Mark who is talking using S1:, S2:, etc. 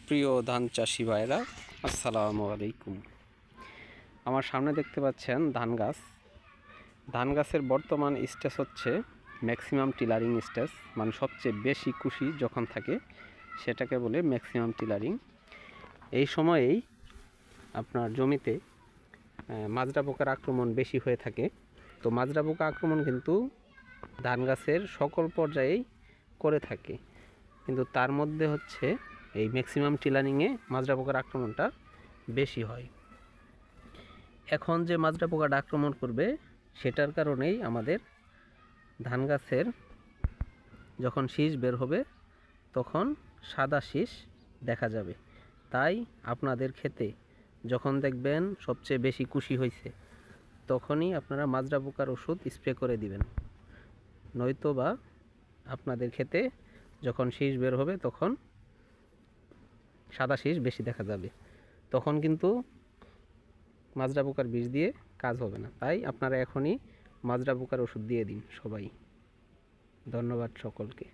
S1: প্রিয় ধান চাষি ভাইরা, আসসালামু আলাইকুম। আমার সামনে দেখতে পাচ্ছেন ধান গাছের বর্তমান স্টেজ হচ্ছে ম্যাক্সিমাম টিলারিং স্টেজ, মানে সবচেয়ে বেশি কুশি যখন থাকে সেটাকে বলে ম্যাক্সিমাম টিলারিং। এই সময়েই আপনার জমিতে মাজরা পোকার আক্রমণ বেশি হয়ে থাকে। তো মাজরা পোকা আক্রমণ কিন্তু ধান গাছের সকল পর্যায়েই করে থাকে, কিন্তু তার মধ্যে হচ্ছে এই ম্যাক্সিমাম টিলারিংয়ে মাজরা পোকার আক্রমণটা বেশি হয়। এখন যে মাজরা পোকাটা আক্রমণ করবে সেটার কারণেই আমাদের ধান গাছের যখন শীষ বের হবে তখন সাদা শীষ দেখা যাবে। তাই আপনাদের ক্ষেতে যখন দেখবেন সবচেয়ে বেশি কুশি হয়েছে তখনই আপনারা মাজরা পোকার ওষুধ স্প্রে করে দিবেন, নয়তো বা আপনাদের ক্ষেতে যখন শীষ বের হবে তখন সাদা শীষ বেশি দেখা যাবে, তখন কিন্তু মাজরা পোকার বিষ দিয়ে কাজ হবে না। তাই আপনারা এখনই মাজরা পোকার ওষুধ দিয়ে দিন সবাই। ধন্যবাদ সকলকে।